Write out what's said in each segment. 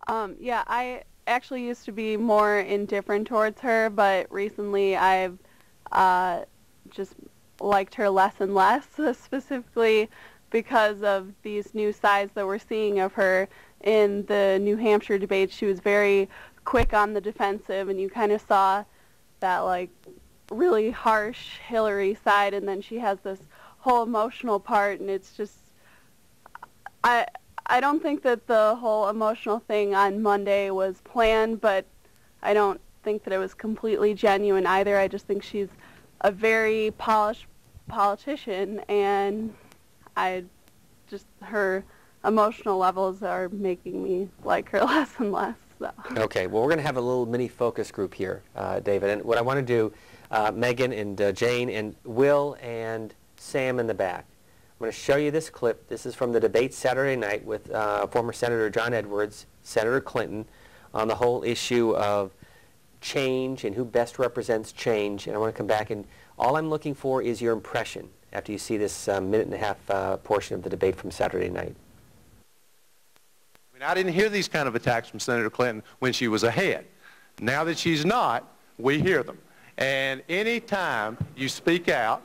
Yeah, I actually used to be more indifferent towards her, but recently I've just liked her less and less, specifically because of these new sides that we're seeing of her in the New Hampshire debate. She was very quick on the defensive, and you kind of saw that, like, really harsh Hillary side, and then she has this whole emotional part, and it's just, I don't think that the whole emotional thing on Monday was planned, but I don't think that it was completely genuine either. I just think she's a very polished politician, and her emotional levels are making me like her less and less. So. Okay, well, we're going to have a little mini focus group here, David, and what I want to do, Megan and Jane and Will and Sam in the back. I'm going to show you this clip. This is from the debate Saturday night with former Senator John Edwards, Senator Clinton, on the whole issue of change and who best represents change. And I want to come back, and all I'm looking for is your impression after you see this minute and a half portion of the debate from Saturday night. I mean, I didn't hear these kind of attacks from Senator Clinton when she was ahead. Now that she's not, we hear them. And anytime you speak out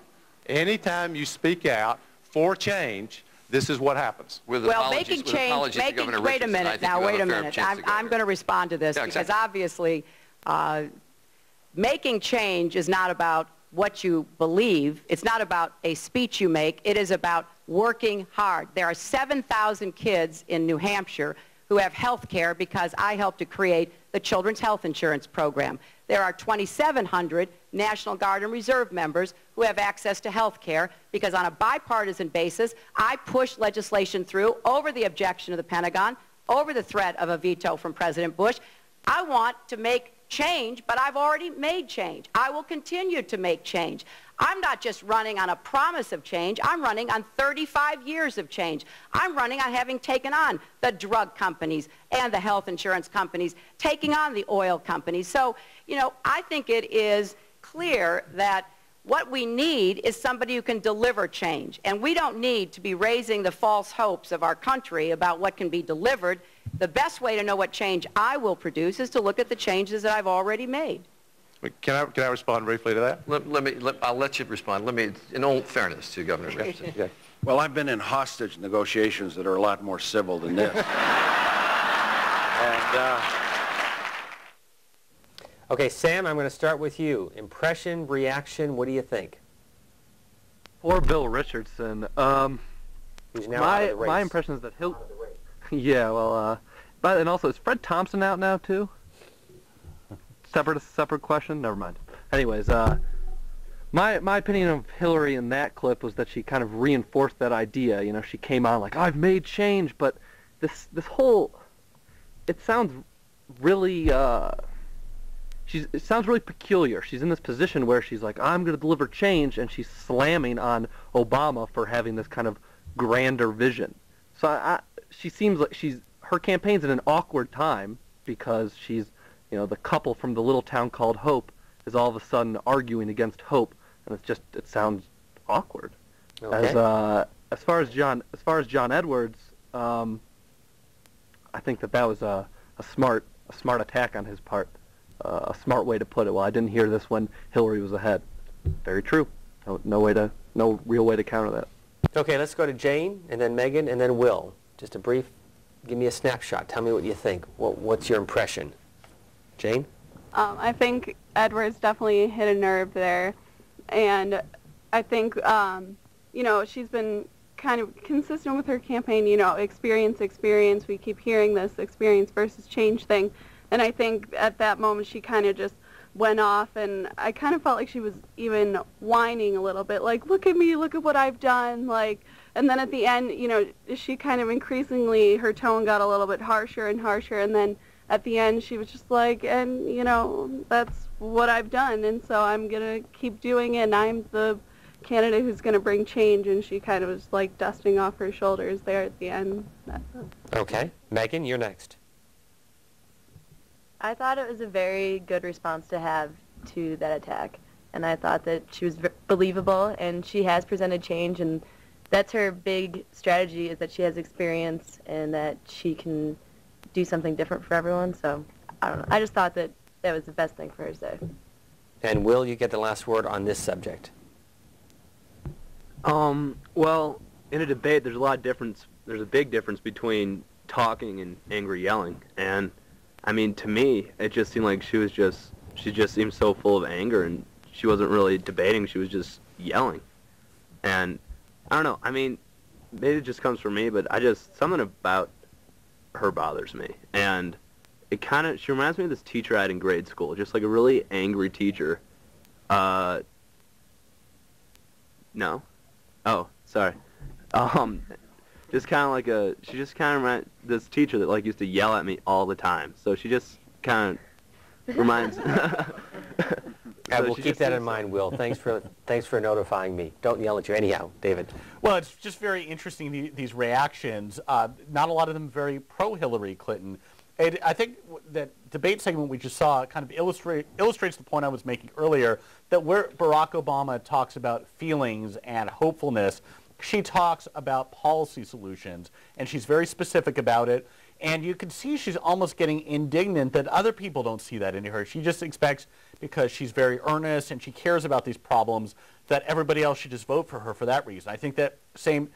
for change, this is what happens. Well, making change, wait a minute now, wait a minute. I'm going to respond to this because obviously making change is not about what you believe. It's not about a speech you make. It is about working hard. There are 7,000 kids in New Hampshire who have health care because I helped to create the Children's Health Insurance Program. There are 2,700 National Guard and Reserve members who have access to health care because on a bipartisan basis, I pushed legislation through over the objection of the Pentagon, over the threat of a veto from President Bush. I want to make change, but I've already made change. I will continue to make change. I'm not just running on a promise of change. I'm running on 35 years of change. I'm running on having taken on the drug companies and the health insurance companies, taking on the oil companies. So, you know, I think it is clear that what we need is somebody who can deliver change. And we don't need to be raising the false hopes of our country about what can be delivered. The best way to know what change I will produce is to look at the changes that I've already made. Can I respond briefly to that? I'll let you respond. Let me, in all fairness to Governor Jefferson. Yeah. Well, I've been in hostage negotiations that are a lot more civil than this. Okay, Sam, I'm going to start with you. Impression, reaction, what do you think? Poor Bill Richardson. He's now out of the race. My impression is that he'll... Yeah, well, but and also, is Fred Thompson out now, too? Separate question? Never mind. Anyways, my opinion of Hillary in that clip was that she kind of reinforced that idea. You know, she came on like, I've made change, but this whole... It sounds really... It sounds really peculiar. She's in this position where she's like, I'm going to deliver change, and she's slamming on Obama for having this kind of grander vision. So she seems like her campaign's in an awkward time because she's, you know, the couple from the little town called Hope is all of a sudden arguing against Hope, and it sounds awkward. Okay. As far as John Edwards, I think that was a smart attack on his part. A smart way to put it. Well, I didn't hear this when Hillary was ahead. Very true. No real way to counter that. Okay, let's go to Jane, and then Megan, and then Will. Just a brief, give me a snapshot. Tell me what you think. What's your impression? Jane? I think Edwards definitely hit a nerve there, and I think, you know, she's been kind of consistent with her campaign, you know, experience. We keep hearing this experience versus change thing. And I think at that moment she kind of just went off, and I kind of felt like she was even whining a little bit, like, look at me, look at what I've done, like, and then at the end, you know, she kind of increasingly, her tone got a little bit harsher and harsher, and then at the end she was just like, and, you know, that's what I've done, and so I'm going to keep doing it, and I'm the candidate who's going to bring change, and she kind of was like dusting off her shoulders there at the end. Okay. Megan, you're next. I thought it was a very good response to have to that attack, and I thought that she was believable, and she has presented change, and that's her big strategy, is that she has experience and that she can do something different for everyone. So I don't know. I just thought that that was the best thing for her to say. And Will, you get the last word on this subject. Well, in a debate, there's a big difference between talking and angry yelling. And, I mean, to me, it just seemed like she just seemed so full of anger, and she wasn't really debating, she was just yelling. And, I don't know, I mean, maybe it just comes from me, but something about her bothers me. And she reminds me of this teacher I had in grade school, just like a really angry teacher. No? Oh, sorry. Just kind of like she just kind of reminds this teacher that like used to yell at me all the time. So she just kind of reminds. We'll keep that in mind, Will. Thanks for notifying me. Don't yell at you anyhow, David. Well, it's just very interesting, these reactions. Not a lot of them very pro-Hillary Clinton. I think that debate segment we just saw kind of illustrates the point I was making earlier, that where Barack Obama talks about feelings and hopefulness, she talks about policy solutions, and she's very specific about it. And you can see she's almost getting indignant that other people don't see that in her. She just expects, because she's very earnest and she cares about these problems, that everybody else should just vote for her for that reason. I think that same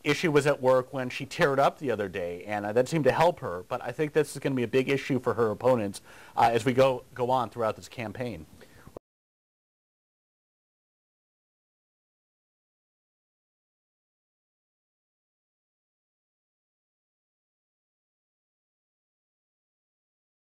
issue was at work when she teared up the other day, and that seemed to help her. But I think this is going to be a big issue for her opponents as we go on throughout this campaign.